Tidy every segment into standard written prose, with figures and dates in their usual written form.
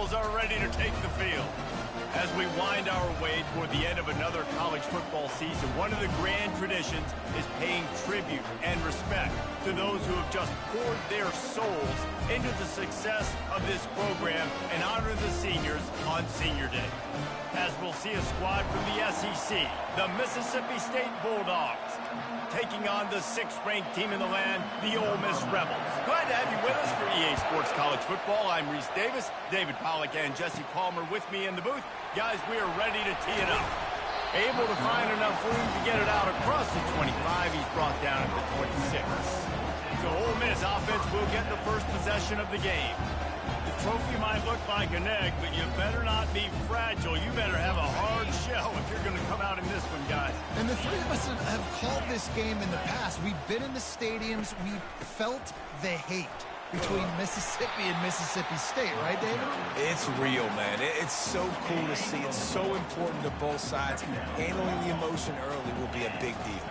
Rebels are ready to take the field. As we wind our way toward the end of another college football season, one of the grand traditions is paying tribute and respect to those who have just poured their souls into the success of this program and honor the seniors on Senior Day. As we'll see a squad from the SEC, the Mississippi State Bulldogs, taking on the 6th-ranked team in the land, the Ole Miss Rebels. Glad to have you with us for EA Sports College Football. I'm Reese Davis, David Pollack, and Jesse Palmer with me in the booth. Guys, we are ready to tee it up. Able to find enough room to get it out across the 25. He's brought down at the 26. So Ole Miss offense will get the first possession of the game. The trophy might look like an egg, but you better not be fragile. You better have a hard shell if you're going to come out in this one, guys. And the three of us have called this game in the past. We've been in the stadiums. We've felt the hate between Mississippi and Mississippi State, right, David? It's real, man. It's so cool to see. It's so important to both sides. Handling the emotion early will be a big deal.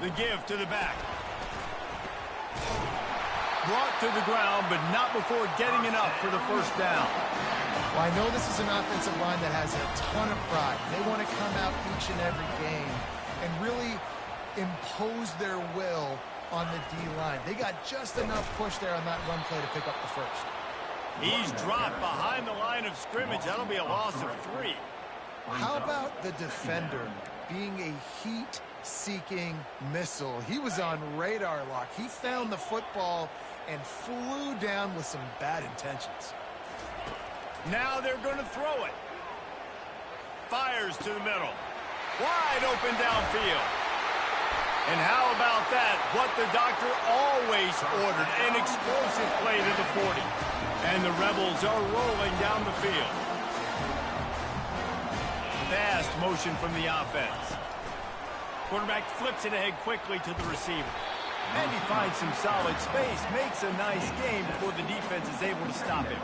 The give to the back. Brought to the ground, but not before getting enough for the first down. Well, I know this is an offensive line that has a ton of pride. They want to come out each and every game and really impose their will on the D-line. They got just enough push there on that run play to pick up the first. He's dropped behind the line of scrimmage. That'll be a loss of 3. How about the defender being a heat-seeking missile? He was on radar lock. He found the football and flew down with some bad intentions. Now they're going to throw it. Fires to the middle. Wide open downfield. And how about that? What the doctor always ordered, an explosive play to the 40. And the Rebels are rolling down the field. Fast motion from the offense. Quarterback flips it ahead quickly to the receiver. And he finds some solid space, makes a nice game before the defense is able to stop him.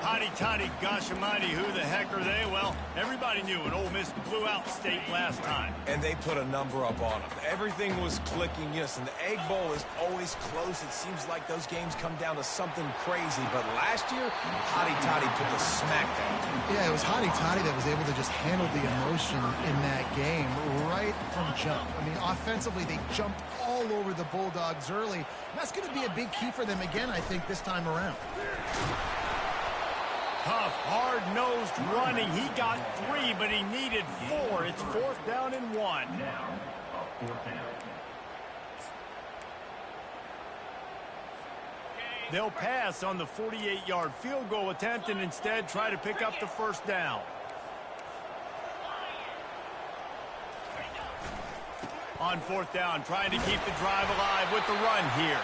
Hotty-toddy, gosh almighty, who the heck are they? Well, everybody knew it. Ole Miss blew out State last time. And they put a number up on them. Everything was clicking, yes, and the Egg Bowl is always close. It seems like those games come down to something crazy. But last year, Hotty-toddy put the smack down. Yeah, it was Hotty-toddy that was able to just handle the emotion in that game right from jump. I mean, offensively, they jumped all over the Bulldogs early. And that's going to be a big key for them again, I think, this time around. Tough, hard-nosed running. He got 3, but he needed 4. It's 4th down and 1. They'll pass on the 48-yard field goal attempt and instead try to pick up the first down. On 4th down, trying to keep the drive alive with the run here.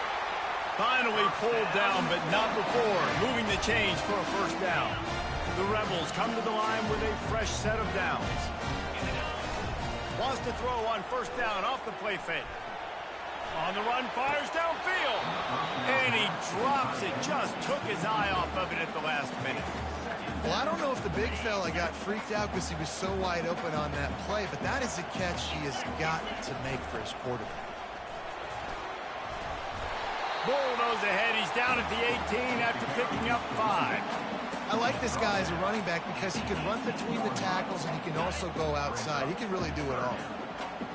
Finally pulled down, but not before moving the chains for a first down. The Rebels come to the line with a fresh set of downs. Wants to throw on 1st down off the play fake. On the run, fires downfield. And he drops it. Just took his eye off of it at the last minute. Well, I don't know if the big fella got freaked out because he was so wide open on that play, but that is a catch he has got to make for his quarterback. Bulldoze ahead. He's down at the 18 after picking up 5. I like this guy as a running back because he can run between the tackles and he can also go outside. He can really do it all.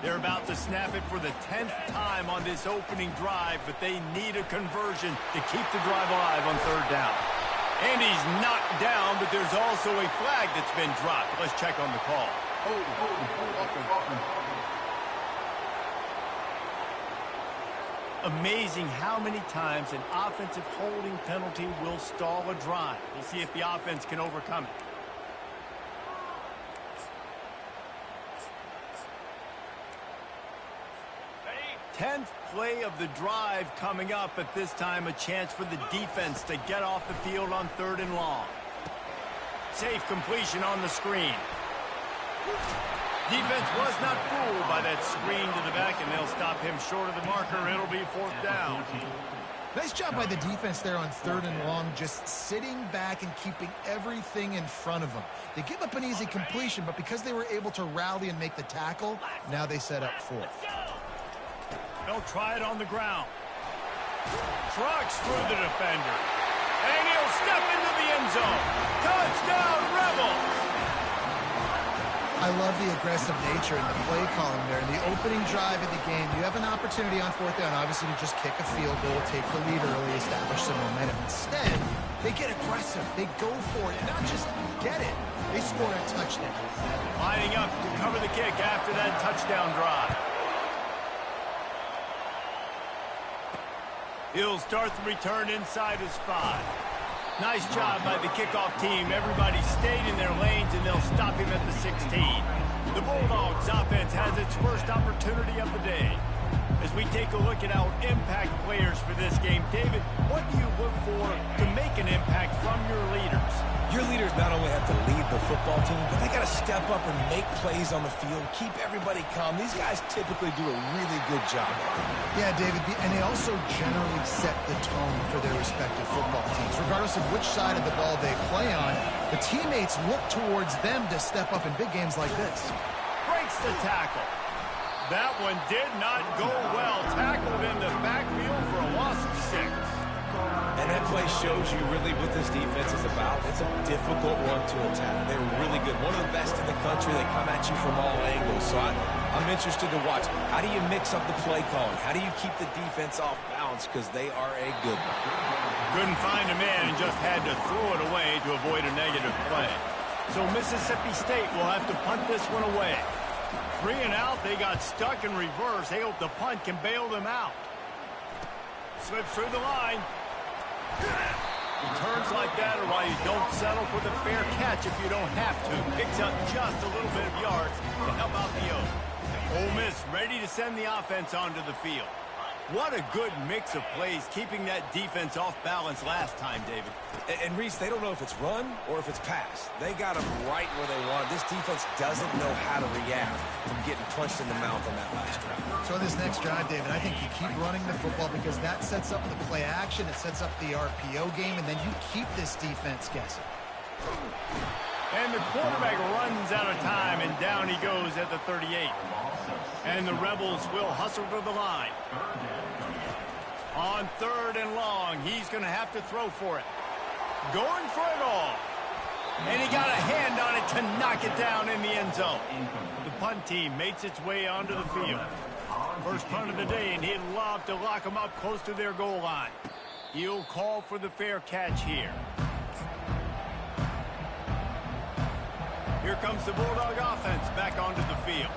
They're about to snap it for the 10th time on this opening drive, but they need a conversion to keep the drive alive on 3rd down. And he's knocked down, but there's also a flag that's been dropped. Let's check on the call. Amazing how many times an offensive holding penalty will stall a drive. We'll see if the offense can overcome it. Tenth play of the drive coming up, but this time a chance for the defense to get off the field on 3rd and long. Safe completion on the screen. Defense was not fooled by that screen to the back, and they'll stop him short of the marker. It'll be 4th down. Nice job by the defense there on 3rd and long, just sitting back and keeping everything in front of them. They give up an easy completion, but because they were able to rally and make the tackle, now they set up 4th. They'll try it on the ground. Trucks through the defender. And he'll step into the end zone. Touchdown, Rebels! I love the aggressive nature and the play calling there. In the opening drive of the game, you have an opportunity on fourth down, obviously, to just kick a field goal, take the lead early, establish some momentum. Instead, they get aggressive. They go for it, and not just get it. They score a touchdown. Lining up to cover the kick after that touchdown drive. He'll start the return inside his 5. Nice job by the kickoff team. Everybody stayed in their lanes, and they'll stop him at the 16. The Bulldogs offense has its first opportunity of the day. As we take a look at our impact players for this game, David, what do you look for to make an impact from your leaders? Your leaders not only have to lead the football team, but they got to step up and make plays on the field, keep everybody calm. These guys typically do a really good job. Yeah, David, and they also generally set the tone for their respective football teams. Regardless of which side of the ball they play on, the teammates look towards them to step up in big games like this. Breaks the tackle. That one did not go well. Tackled in the backfield for a loss of 6. And that play shows you really what this defense is about. It's a difficult one to attack. They're really good. One of the best in the country. They come at you from all angles. So I'm interested to watch. How do you mix up the play calling? How do you keep the defense off balance? Because they are a good one. Couldn't find a man and just had to throw it away to avoid a negative play. So Mississippi State will have to punt this one away. 3 and out. They got stuck in reverse. They hope the punt can bail them out. Slips through the line. Returns like that are why you don't settle for the fair catch if you don't have to. Picks up just a little bit of yards to help out the Oak. Ole Miss ready to send the offense onto the field. What a good mix of plays, keeping that defense off balance last time, David. And Reese, they don't know if it's run or if it's pass. They got them right where they want. This defense doesn't know how to react from getting punched in the mouth on that last drive. So this next drive, David, I think you keep running the football because that sets up the play action, it sets up the RPO game, and then you keep this defense guessing. And the quarterback runs out of time, and down he goes at the 38. And the Rebels will hustle to the line. On 3rd and long, he's going to have to throw for it. Going for it all. And he got a hand on it to knock it down in the end zone. The punt team makes its way onto the field. First punt of the day, and he'd love to lock them up close to their goal line. He'll call for the fair catch here. Here comes the Bulldog offense back onto the field.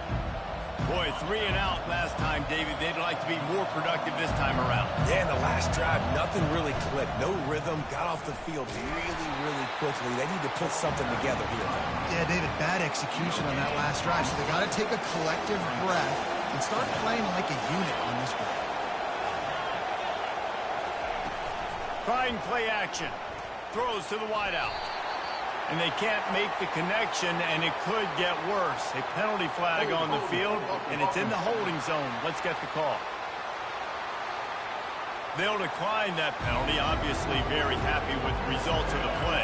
Boy, 3 and out last time, David. They'd like to be more productive this time around. Yeah, in the last drive, nothing really clicked. No rhythm. Got off the field really, really quickly. They need to put something together here. Yeah, David, bad execution on that last drive. So they got to take a collective breath and start playing like a unit on this one. Trying play action. Throws to the wideout. And they can't make the connection, and it could get worse. A penalty flag on the field, and it's in the holding zone. Let's get the call. They'll decline that penalty, obviously very happy with the results of the play.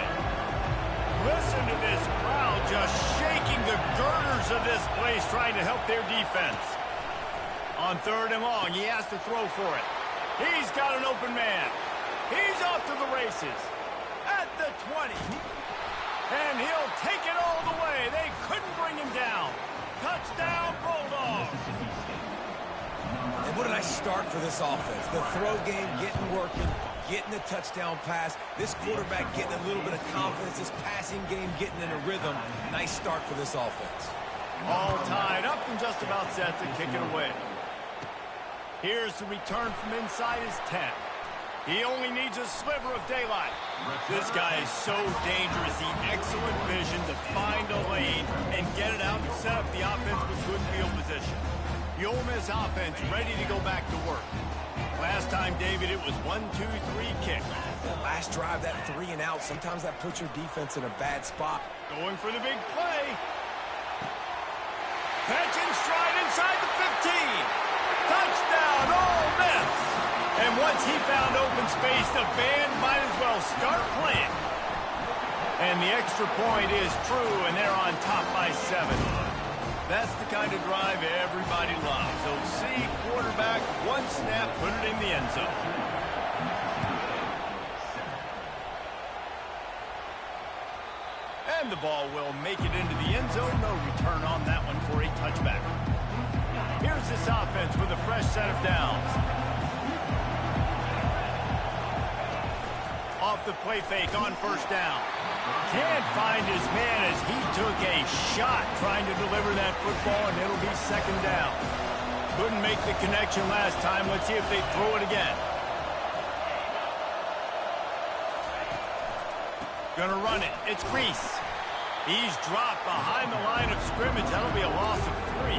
Listen to this crowd just shaking the girders of this place, trying to help their defense. On 3rd and long, he has to throw for it. He's got an open man. He's off to the races. At the 20. And he'll take it all the way. They couldn't bring him down. Touchdown, Bulldogs. And what a nice start for this offense. The throw game getting working, getting the touchdown pass. This quarterback getting a little bit of confidence. This passing game getting in a rhythm. Nice start for this offense. All tied up and just about set to kick it away. Here's the return from inside his 10. He only needs a sliver of daylight. This guy is so dangerous. He excellent vision to find a lane and get it out and set up the offense with good field position. The Ole Miss offense ready to go back to work. Last time, David, it was 1-2-3 kick. That last drive, that 3 and out, sometimes that puts your defense in a bad spot. Going for the big play. Catch in stride inside the 15. Touchdown, Ole Miss. And once he found open space, the band might as well start playing. And the extra point is true, and they're on top by 7. That's the kind of drive everybody loves. OC, quarterback, one snap, put it in the end zone. and the ball will make it into the end zone. No return on that one for a touchback. Here's this offense with a fresh set of downs. Off the play fake on first down. Can't find his man as he took a shot trying to deliver that football, and it'll be second down. Couldn't make the connection last time. Let's see if they throw it again. Gonna run it. It's Reese. He's dropped behind the line of scrimmage. That'll be a loss of 3.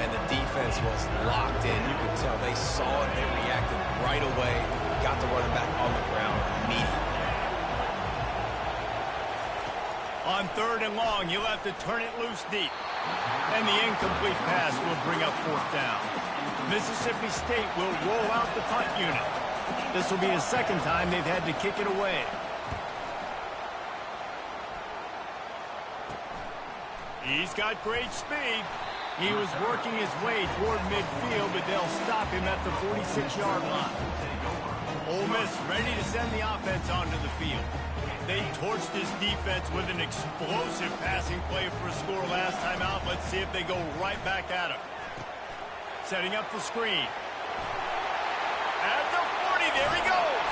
And the defense was locked in. You could tell they saw it. They reacted right away. Got the running back on the ground immediately. On 3rd and long, you'll have to turn it loose deep. And the incomplete pass will bring up 4th down. Mississippi State will roll out the punt unit. This will be the second time they've had to kick it away. He's got great speed. He was working his way toward midfield, but they'll stop him at the 46-yard line. Ole Miss ready to send the offense onto the field. They torched this defense with an explosive passing play for a score last time out. Let's see if they go right back at him. Setting up the screen. At the 40, there he goes.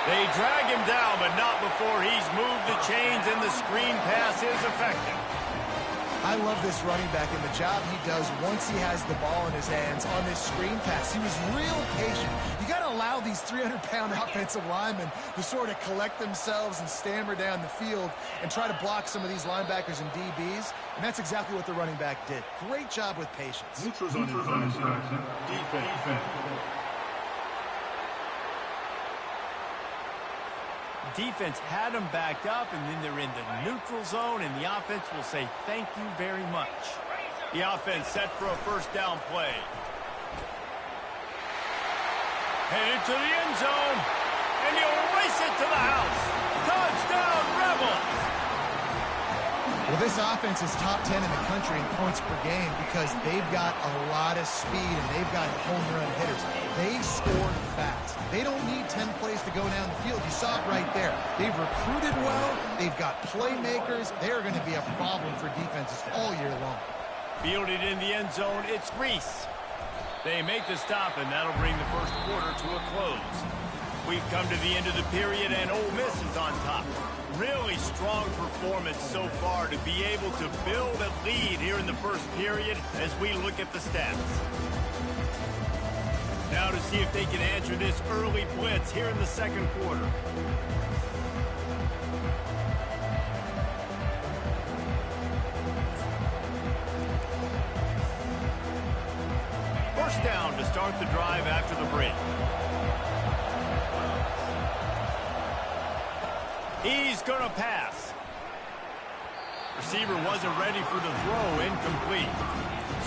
They drag him down, but not before he's moved the chains, and the screen pass is effective. I love this running back and the job he does once he has the ball in his hands on this screen pass. He was real patient. You got to allow these 300-pound offensive linemen to sort of collect themselves and stammer down the field and try to block some of these linebackers and DBs, and that's exactly what the running back did. Great job with patience. Neutrals on defense. Defense had them backed up, and then they're in the neutral zone, and the offense will say thank you very much. The offense set for a first down play. Headed to the end zone, and he'll race it to the house. Touchdown, Rebels! Well, this offense is top 10 in the country in points per game because they've got a lot of speed and they've got home run hitters. They score fast. They don't need 10 plays to go down the field. You saw it right there. They've recruited well. They've got playmakers. They're going to be a problem for defenses all year long. Fielded in the end zone, it's Reese. They make the stop, and that'll bring the first quarter to a close. We've come to the end of the period, and Ole Miss is on top. Really strong performance so far to be able to build a lead here in the first period as we look at the stats. Now to see if they can answer this early blitz here in the second quarter. First down to start the drive after the break. He's going to pass. Receiver wasn't ready for the throw, incomplete.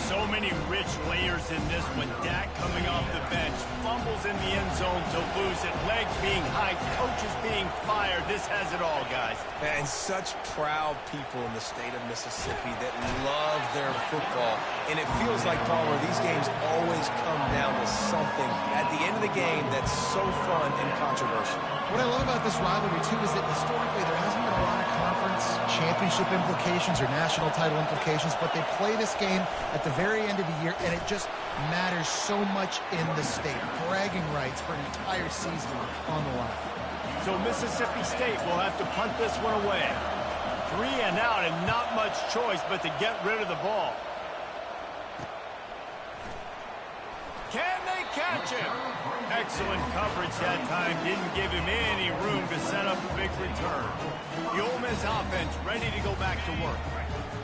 So many rich layers in this one. Dak coming off the bench, fumbles in the end zone to lose it, legs being high, coaches being fired. This has it all, guys. And such proud people in the state of Mississippi that love their football. And it feels like, Palmer, these games always come down to something at the end of the game that's so fun and controversial. What I love about this rivalry, too, is that historically there hasn't been a lot of conference championship implications or national title implications, but they play this game at the very end of the year, and it just matters so much in the state. Bragging rights for an entire season on the line. So Mississippi State will have to punt this one away. 3 and out, and not much choice but to get rid of the ball. Can they catch him? Excellent coverage that time. Didn't give him any room to set up a big return. The Ole Miss offense ready to go back to work.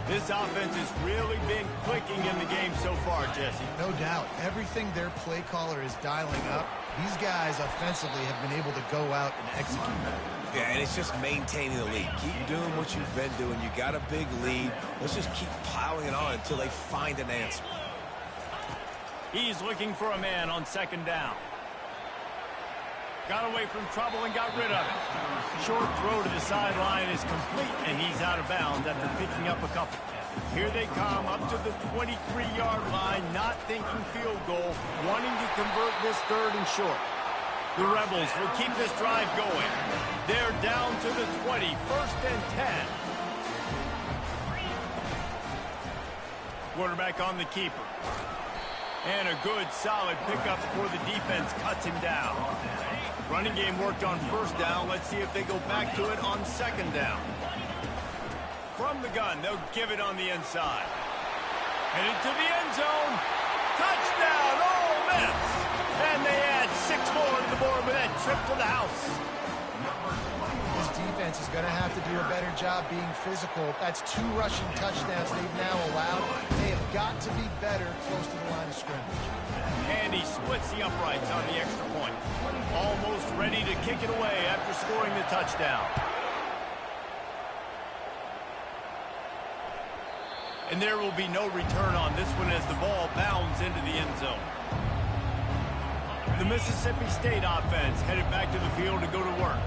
This offense has really been clicking in the game so far, Jesse. No doubt. Everything their play caller is dialing up, these guys offensively have been able to go out and execute that. Yeah, and it's just maintaining the lead. Keep doing what you've been doing. You got a big lead. Let's just keep piling it on until they find an answer. He's looking for a man on second down. Got away from trouble and got rid of it. Short throw to the sideline is complete, and he's out of bounds after picking up a couple. Here they come up to the 23-yard line, not thinking field goal, wanting to convert this third and short. The Rebels will keep this drive going. They're down to the 20, first and 10. quarterback on the keeper. And a good, solid pickup before the defense cuts him down. Running game worked on first down. Let's see if they go back to it on second down. From the gun, they'll give it on the inside. Headed to the end zone. Touchdown, Ole Miss! And they add 6 more to the board with that trip to the house. This defense is going to have to do a better job being physical. That's 2 rushing touchdowns they've now allowed. They have got to be better close to the line of scrimmage. And he splits the uprights on the extra point. Almost ready to kick it away after scoring the touchdown. And there will be no return on this one as the ball bounds into the end zone. The Mississippi State offense headed back to the field to go to work.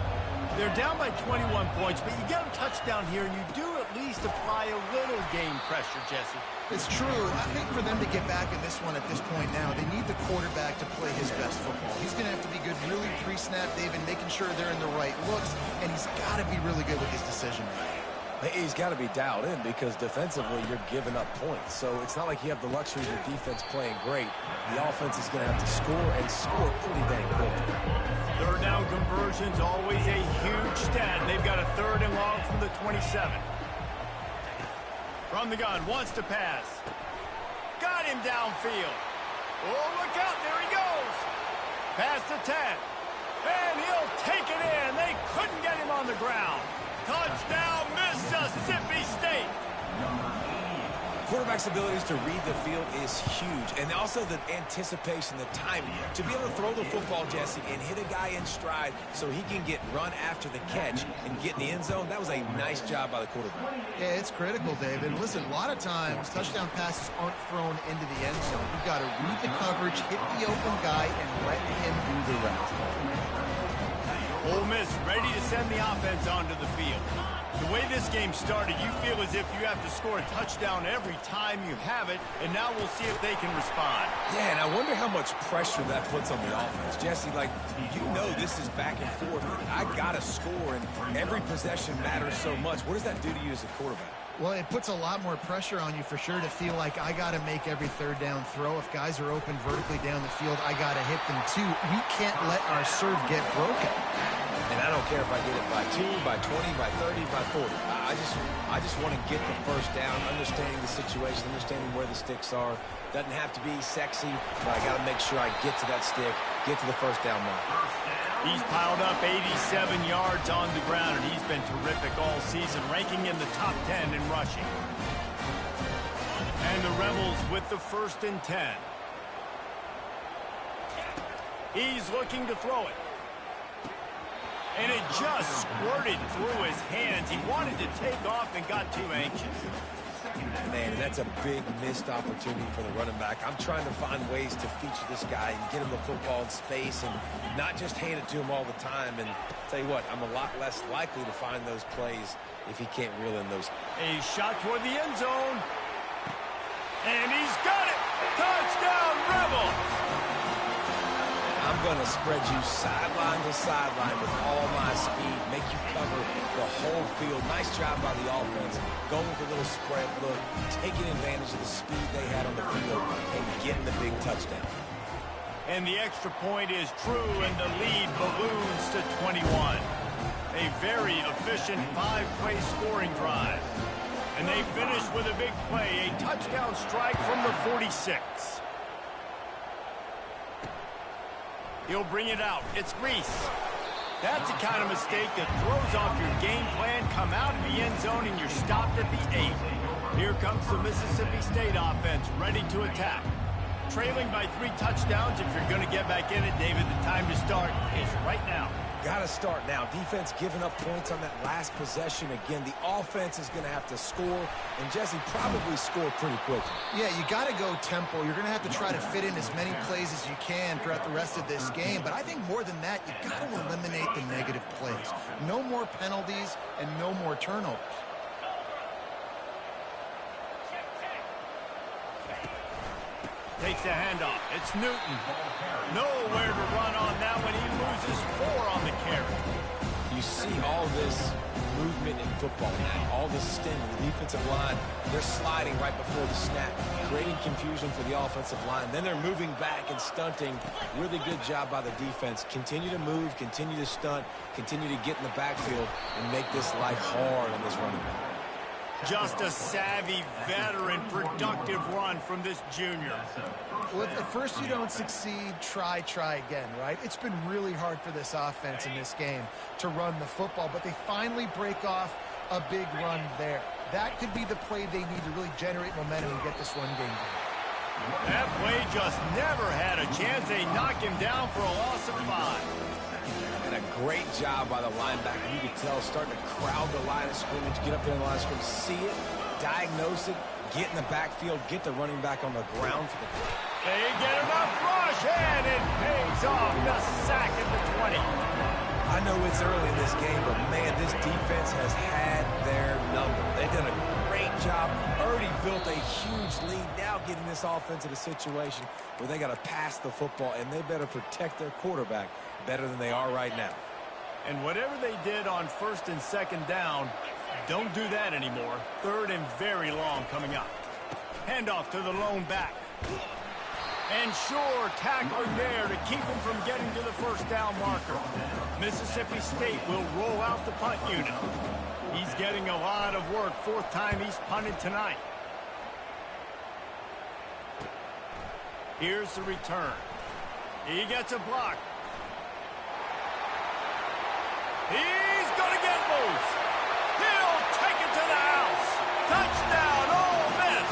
They're down by 21 points, but you get a touchdown here, and you do at least apply a little game pressure, Jesse. It's true. I think for them to get back in this one at this point now, they need the quarterback to play his best football. He's going to have to be good really pre-snap, David, making sure they're in the right looks, and he's got to be really good with his decision. He's got to be dialed in because defensively you're giving up points. So it's not like you have the luxury of your defense playing great. The offense is going to have to score and score pretty dang quick. Third down conversions, always a huge stat. They've got a 3rd and long from the 27. From the gun, wants to pass. Got him downfield. Oh, look out, there he goes. Past the 10. And he'll take it in. They couldn't get him on the ground. Touchdown, Mississippi State. Quarterback's abilities to read the field is huge. And also the anticipation, the timing. To be able to throw the football, Jesse, and hit a guy in stride so he can get run after the catch and get in the end zone, that was a nice job by the quarterback. Yeah, it's critical, David. Listen, a lot of times touchdown passes aren't thrown into the end zone. You've got to read the coverage, hit the open guy, and let him do the rest. Ole Miss ready to send the offense onto the field. The way this game started, you feel as if you have to score a touchdown every time you have it, and now we'll see if they can respond. Yeah, and I wonder how much pressure that puts on the offense. Jesse, like, you know this is back and forth. I got to score, and every possession matters so much. What does that do to you as a quarterback? Well, it puts a lot more pressure on you for sure to feel like I got to make every 3rd down throw. If guys are open vertically down the field, I got to hit them too. We can't let our serve get broken. And I don't care if I get it by 2, by 20, by 30, by 40. I just want to get the first down, understanding the situation, understanding where the sticks are. Doesn't have to be sexy, but I got to make sure I get to that stick, get to the first down mark. He's piled up 87 yards on the ground, and he's been terrific all season, ranking in the top 10 in rushing. And the Rebels with the 1st and 10. He's looking to throw it. And it just squirted through his hands. He wanted to take off and got too anxious. Man, that's a big missed opportunity for the running back. I'm trying to find ways to feature this guy and get him the football in space and not just hand it to him all the time. And tell you what, I'm a lot less likely to find those plays if he can't reel in those. A shot toward the end zone. And he's got it. Touchdown, Rebels. I'm going to spread you sideline to sideline with all my speed, make you cover the whole field. Nice job by the offense, going with a little spread look, taking advantage of the speed they had on the field and getting the big touchdown. And the extra point is true, and the lead balloons to 21. A very efficient 5-play scoring drive. And they finish with a big play, a touchdown strike from the 46. He'll bring it out. It's Reese. That's the kind of mistake that throws off your game plan. Come out of the end zone and you're stopped at the 8. Here comes the Mississippi State offense ready to attack. Trailing by 3 touchdowns. If you're going to get back in it, David, the time to start is right now. Got to start now. Defense giving up points on that last possession. Again, the offense is going to have to score, and Jesse probably score pretty quickly. Yeah, you got to go tempo. You're going to have to try to fit in as many plays as you can throughout the rest of this game. But I think more than that, you got to eliminate the negative plays. No more penalties and no more turnovers. Takes the handoff. It's Newton. Nowhere to run on that one. He loses 4 on the carry. You see all this movement in football now, all this stint in the defensive line. They're sliding right before the snap, creating confusion for the offensive line. Then they're moving back and stunting. Really good job by the defense. Continue to move, continue to stunt, continue to get in the backfield and make this life hard on this running back. Just a savvy, veteran, productive run from this junior. Well, if at first you don't succeed, try again, right? It's been really hard for this offense in this game to run the football, but they finally break off a big run there. That could be the play they need to really generate momentum and get this run game going. That play just never had a chance. They knock him down for a loss of 5. And a great job by the linebacker. You could tell, starting to crowd the line of scrimmage, get up there in the line of scrimmage, see it, diagnose it, get in the backfield, get the running back on the ground for the play. They get enough rush, and it pays off. The sack at the 20. I know it's early in this game, but, man, this defense has had their number. They've done a great job, already built a huge lead, now getting this offense in a situation where they got to pass the football, and they better protect their quarterback better than they are right now. And whatever they did on 1st and 2nd down, don't do that anymore. 3rd and very long coming up. Handoff to the lone back. And sure, tackling there to keep him from getting to the 1st down marker. Mississippi State will roll out the punt unit. He's getting a lot of work. 4th time he's punted tonight. Here's the return. He gets a block. He's going to get loose. He'll take it to the house. Touchdown, Ole Miss.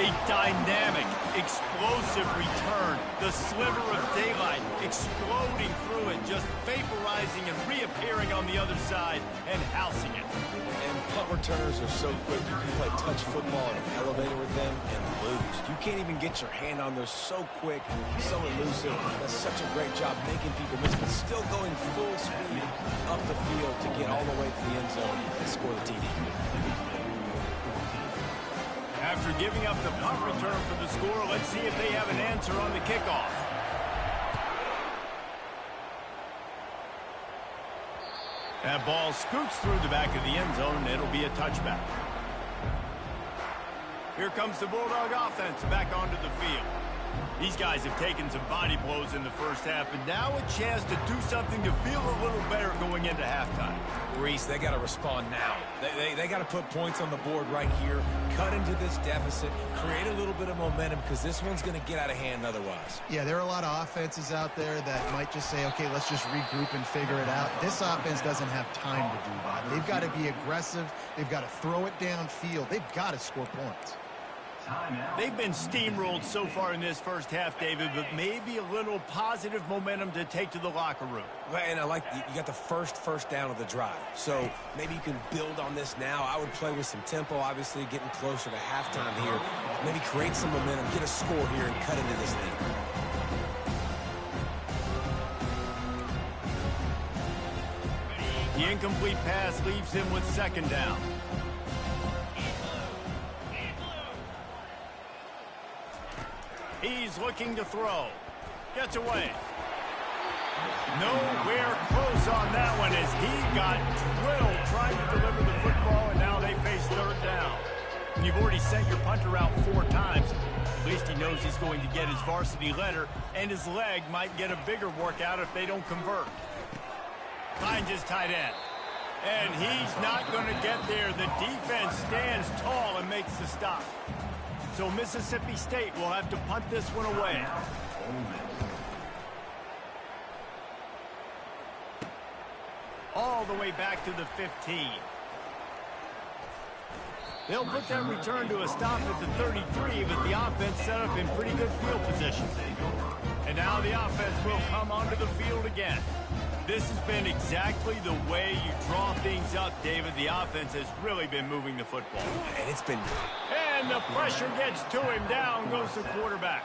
A dynamic, explosive return. The sliver of daylight exploding through it, just vaporizing and reappearing on the other side and housing it. And punt returners are so quick. You can play touch football in an elevator with them and lose. You can't even get your hand on those. So quick, so elusive. That's such a great job making people miss, but still going full speed up the field to get all the way to the end zone and score the TD. After giving up the punt return for the score, let's see if they have an answer on the kickoff. That ball scoots through the back of the end zone, and it'll be a touchback. Here comes the Bulldog offense back onto the field. These guys have taken some body blows in the 1st half, and now a chance to do something to feel a little better going into halftime. Reese, they got to respond now. They got to put points on the board right here, cut into this deficit, create a little bit of momentum, because this one's going to get out of hand otherwise. Yeah, there are a lot of offenses out there that might just say, okay, let's just regroup and figure it out. This offense doesn't have time to do that. They've got to be aggressive. They've got to throw it downfield. They've got to score points. They've been steamrolled so far in this 1st half, David, but maybe a little positive momentum to take to the locker room. And I like you got the first down of the drive. So maybe you can build on this now. I would play with some tempo, obviously, getting closer to halftime here. Maybe create some momentum, get a score here, and cut into this lead. The incomplete pass leaves him with 2nd down. He's looking to throw. Gets away. Nowhere close on that one as he got drilled trying to deliver the football, and now they face 3rd down. And you've already sent your punter out 4 times. At least he knows he's going to get his varsity letter, and his leg might get a bigger workout if they don't convert. Finds his tight end. And he's not going to get there. The defense stands tall and makes the stop. So Mississippi State will have to punt this one away. All the way back to the 15. They'll put that return to a stop at the 33, but the offense set up in pretty good field position. And now the offense will come onto the field again. This has been exactly the way you draw things up, David. The offense has really been moving the football. And it's been... And the pressure gets to him. Down goes the quarterback.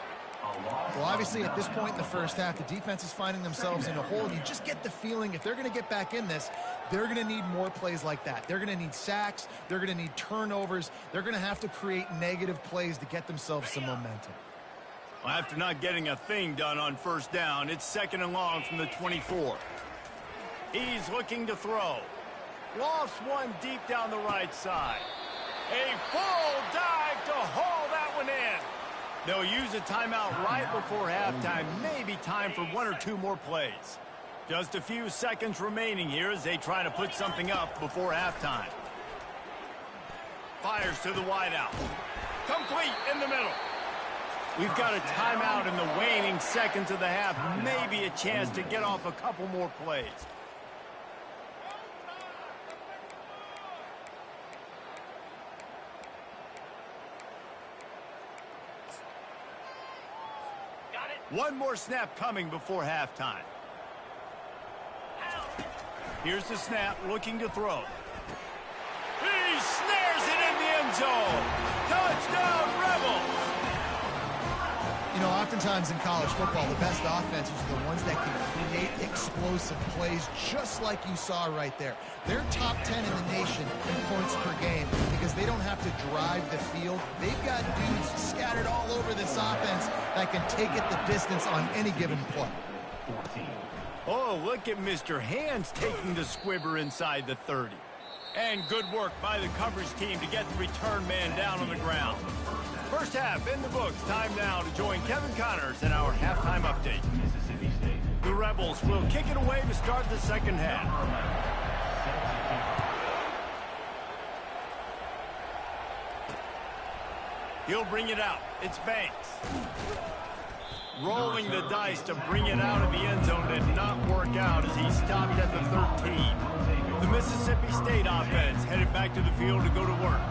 Well, obviously, at this point in the 1st half, the defense is finding themselves in a hole. You just get the feeling if they're going to get back in this, they're going to need more plays like that. They're going to need sacks. They're going to need turnovers. They're going to have to create negative plays to get themselves some momentum. Well, after not getting a thing done on 1st down, it's 2nd and long from the 24. He's looking to throw. Lofts one deep down the right side. A full dive to haul that one in. They'll use a timeout right before halftime. Maybe time for one or two more plays. Just a few seconds remaining here as they try to put something up before halftime. Fires to the wideout. Complete in the middle. We've got a timeout in the waning seconds of the half. Maybe a chance to get off a couple more plays. One more snap coming before halftime. Here's the snap, looking to throw. He snares it in the end zone. Touchdown, Rebels! You know, oftentimes in college football, the best offenses are the ones that can create explosive plays, just like you saw right there. They're top 10 in the nation in points per game because they don't have to drive the field. They've got dudes scattered all over this offense that can take it the distance on any given play. Oh, look at Mr. Hands taking the squibber inside the 30. And good work by the coverage team to get the return man down on the ground. First half in the books. Time now to join Kevin Connors in our halftime update. The Rebels will kick it away to start the second half. He'll bring it out. It's Banks. Rolling the dice to bring it out of the end zone did not work out as he stopped at the 13. The Mississippi State offense headed back to the field to go to work.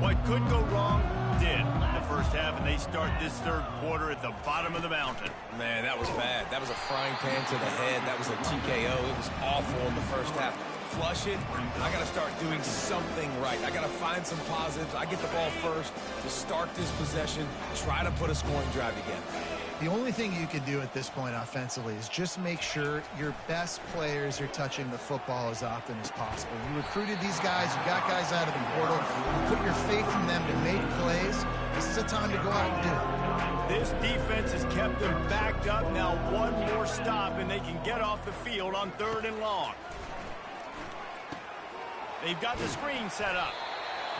What could go wrong did in the first half, and they start this third quarter at the bottom of the mountain. Man, that was bad. That was a frying pan to the head. That was a TKO. It was awful in the first half. Flush it. I got to start doing something right. I got to find some positives. I get the ball first to start this possession, try to put a scoring drive together. The only thing you can do at this point offensively is just make sure your best players are touching the football as often as possible. You recruited these guys, you got guys out of the portal, you put your faith in them to make plays. This is a time to go out and do it. This defense has kept them backed up. Now one more stop and they can get off the field on 3rd and long. They've got the screen set up.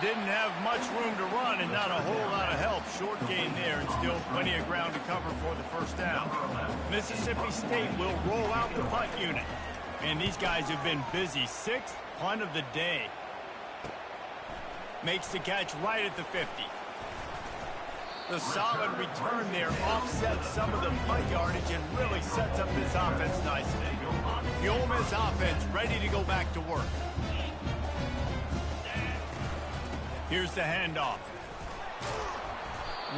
Didn't have much room to run and not a whole lot of help. Short gain there and still plenty of ground to cover for the first down. Mississippi State will roll out the punt unit. And these guys have been busy. 6th punt of the day. Makes the catch right at the 50. The solid return there offsets some of the punt yardage and really sets up this offense nicely. The Ole Miss offense ready to go back to work. Here's the handoff.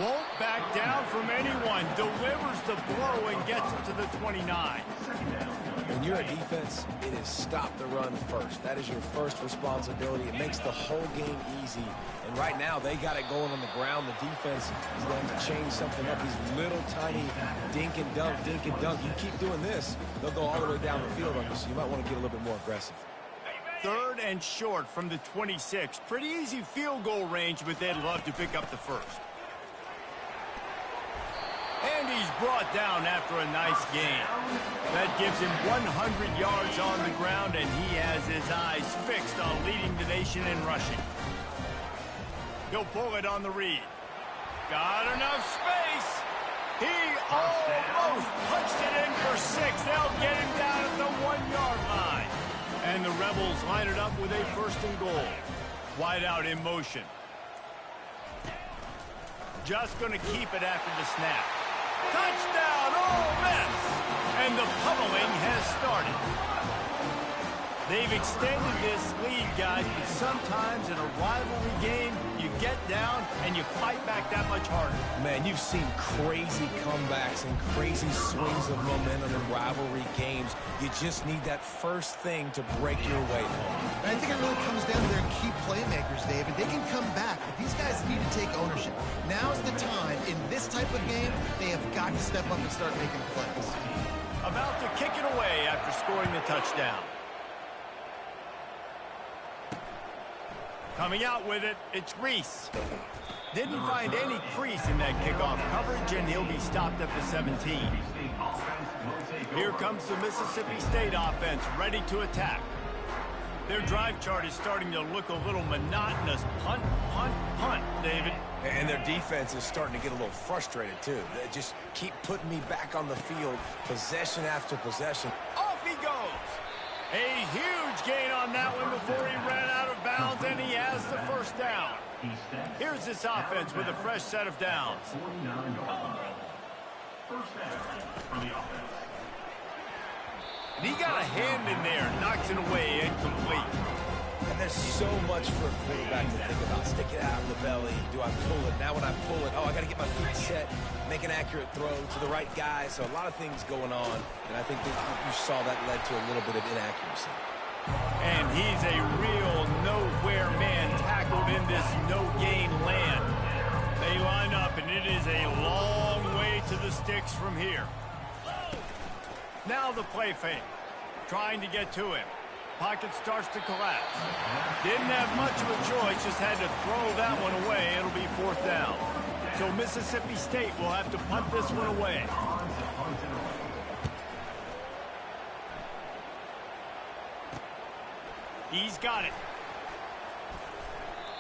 Won't back down from anyone. Delivers the blow and gets it to the 29. When you're a defense, it is stop the run first. That is your first responsibility. It makes the whole game easy. And right now, they got it going on the ground. The defense is going to change something up. These little tiny dink and dunk, dink and dunk. You keep doing this, they'll go all the way down the field on you, so you might want to get a little bit more aggressive. 3rd and short from the 26. Pretty easy field goal range, but they'd love to pick up the first. And he's brought down after a nice gain. That gives him 100 yards on the ground, and he has his eyes fixed on leading the nation in rushing. He'll pull it on the read. Got enough space. He almost punched it in for 6. They'll get him down at the 1-yard line. And the Rebels line it up with a 1st and goal. Wide out in motion. Just going to keep it after the snap. Touchdown, Ole Miss! And the pummeling has started. They've extended this lead, guys, but sometimes in a rivalry game, you get down and you fight back that much harder. Man, you've seen crazy comebacks and crazy swings of momentum in rivalry games. You just need that first thing to break your way home. And I think it really comes down to their key playmakers, David. They can come back, but these guys need to take ownership. Now's the time. In this type of game, they have got to step up and start making plays. About to kick it away after scoring the touchdown. Coming out with it, it's Reese. Didn't find any crease in that kickoff coverage, and he'll be stopped at the 17. Here comes the Mississippi State offense, ready to attack. Their drive chart is starting to look a little monotonous. Punt, punt, punt, David. And their defense is starting to get a little frustrated, too. They just keep putting me back on the field, possession after possession. Off he goes. A huge gain on that one before he ran out of bounds, and he has the first down. Here's this offense with a fresh set of downs. First down for the offense. And he got a hand in there, knocks it away, incomplete. And there's so much for a quarterback to think about. Stick it out in the belly. Do I pull it? Now when I pull it, I got to get my feet set, make an accurate throw to the right guy. So a lot of things going on, and I think that you saw that led to a little bit of inaccuracy. And he's a real nowhere man tackled in this no-gain land. They line up, and it is a long way to the sticks from here. Now the play fake. Trying to get to him. Pocket starts to collapse. Didn't have much of a choice, just had to throw that one away. It'll be fourth down. So Mississippi State will have to punt this one away. He's got it.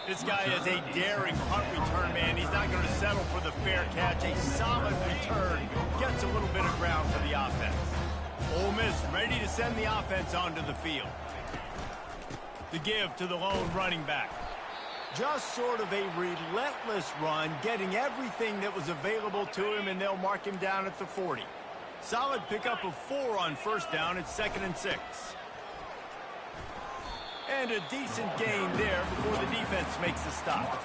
This guy is a daring punt return, man. He's not going to settle for the fair catch. A solid return. Gets a little bit of ground for the offense. Ole Miss ready to send the offense onto the field. The give to the lone running back. Just sort of a relentless run, getting everything that was available to him, and they'll mark him down at the 40. Solid pickup of 4 on first down. It's 2nd and 6. And a decent gain there before the defense makes the stop.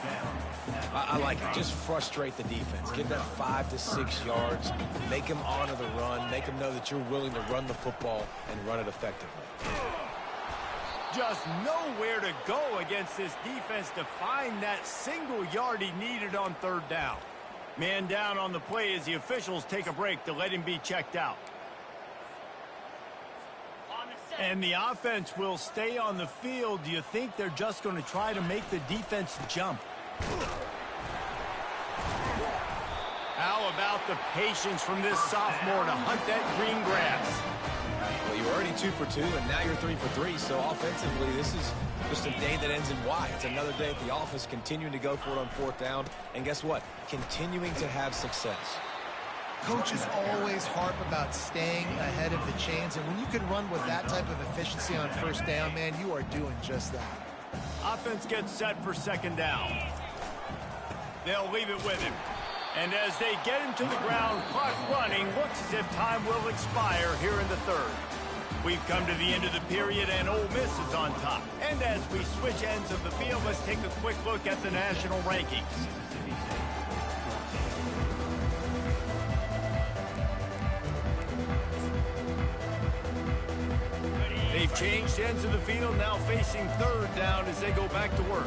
I like it. Just frustrate the defense. Give them 5 to 6 yards. Make them honor the run. Make them know that you're willing to run the football and run it effectively. Just nowhere to go against this defense to find that single yard he needed on third down. Man down on the play as the officials take a break to let him be checked out. And the offense will stay on the field. Do you think they're just going to try to make the defense jump? How about the patience from this sophomore to hunt that green grass? Well, you were already 2 for 2, and now you're 3 for 3. So offensively, this is just a day that ends in Y. It's another day at the office, continuing to go for it on fourth down. And guess what? Continuing to have success. Coaches always harp about staying ahead of the chains, and when you can run with that type of efficiency on first down, man, you are doing just that. Offense gets set for 2nd down. They'll leave it with him. And as they get him to the ground, clock running, looks as if time will expire here in the 3rd. We've come to the end of the period, and Ole Miss is on top. And as we switch ends of the field, let's take a quick look at the national rankings. They've changed ends of the field, now facing 3rd down as they go back to work.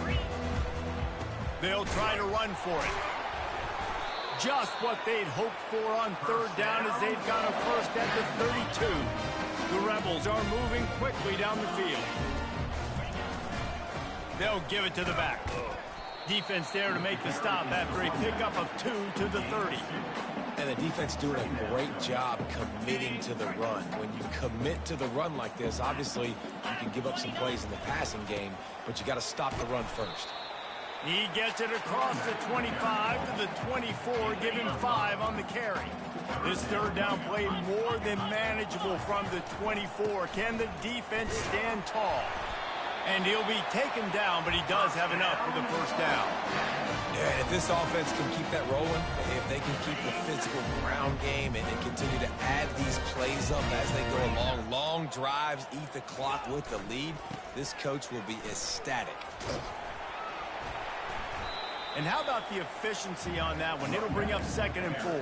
They'll try to run for it. Just what they'd hoped for on 3rd down as they've got a first at the 32. The Rebels are moving quickly down the field. They'll give it to the back. Defense there to make the stop after a pickup of 2 to the 30. And the defense doing a great job committing to the run. When you commit to the run like this, obviously you can give up some plays in the passing game, but you got to stop the run first. He gets it across the 25 to the 24, give him 5 on the carry. This 3rd down play more than manageable from the 24. Can the defense stand tall? And he'll be taken down, but he does have enough for the first down. Yeah, if this offense can keep that rolling, if they can keep the physical ground game and continue to add these plays up as they go along, long drives, eat the clock with the lead, this coach will be ecstatic. And how about the efficiency on that one? It'll bring up 2nd and 4.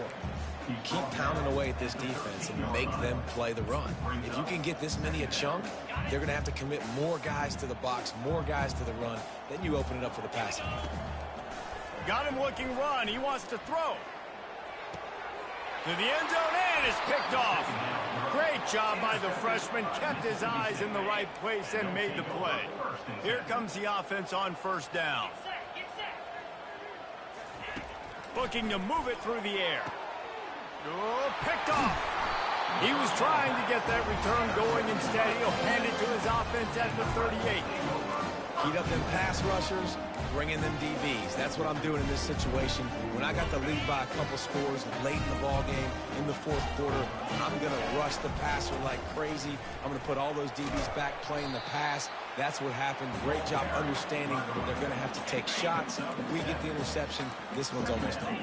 Keep pounding away at this defense and make them play the run. If you can get this many a chunk, they're going to have to commit more guys to the box, more guys to the run. Then you open it up for the passing game. Got him looking run. He wants to throw. To the end zone, and it's picked off. Great job by the freshman. Kept his eyes in the right place and made the play. Here comes the offense on first down. Looking to move it through the air. Oh, picked off. He was trying to get that return going. Instead, he'll hand it to his offense at the 38. Heat up them pass rushers, bring in them DBs. That's what I'm doing in this situation. When I got the lead by a couple scores late in the ball game, in the fourth quarter, I'm going to rush the passer like crazy. I'm going to put all those DBs back playing the pass. That's what happened. Great job understanding they're going to have to take shots. If we get the interception, this one's almost done.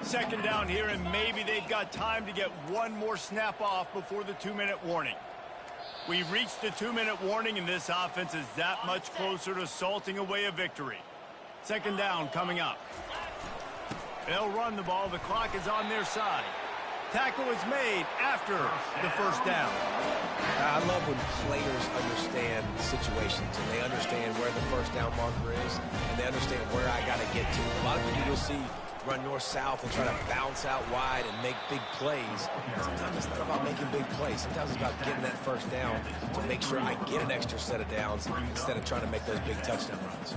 Second down here, and maybe they've got time to get one more snap off before the 2-minute warning. We've reached the 2-minute warning, and this offense is that much closer to salting away a victory. Second down coming up. They'll run the ball. The clock is on their side. Tackle is made after the first down. I love when players understand situations and they understand where the first down marker is and they understand where I got to get to. A lot of people you'll see run north-south and try to bounce out wide and make big plays. Sometimes it's not about making big plays. Sometimes it's about getting that first down to make sure I get an extra set of downs instead of trying to make those big touchdown runs.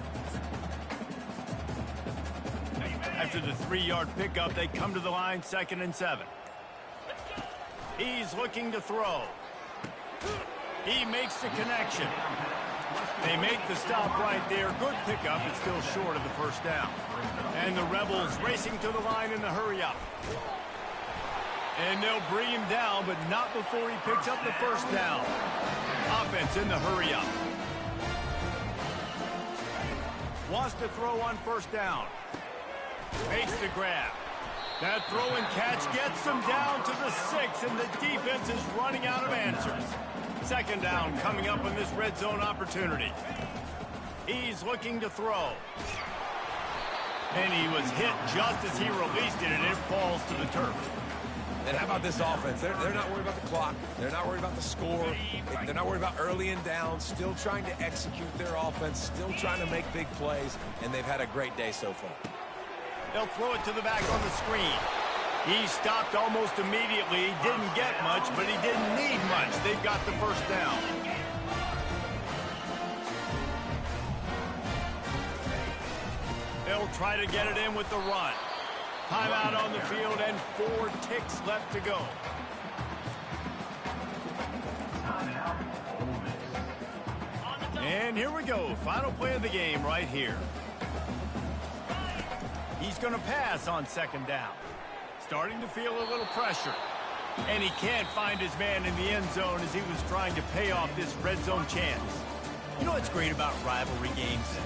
After the 3-yard pickup, they come to the line, 2nd and 7. He's looking to throw. He makes the connection. They make the stop right there. Good pickup, but still short of the first down. And the Rebels racing to the line in the hurry-up. And they'll bring him down, but not before he picks up the first down. Offense in the hurry-up. Wants to throw on first down. Makes the grab. That throw and catch gets them down to the 6, and the defense is running out of answers. Second down coming up in this red zone opportunity. He's looking to throw. And he was hit just as he released it, and it falls to the turf. And how about this offense? They're not worried about the clock. They're not worried about the score. They're not worried about early and down. Still trying to execute their offense. Still trying to make big plays. And they've had a great day so far. They'll throw it to the back on the screen. He stopped almost immediately. He didn't get much, but he didn't need much. They've got the first down. They'll try to get it in with the run. Timeout on the field and 4 ticks left to go. And here we go. Final play of the game right here. He's going to pass on second down. Starting to feel a little pressure. And he can't find his man in the end zone as he was trying to pay off this red zone chance. You know what's great about rivalry games?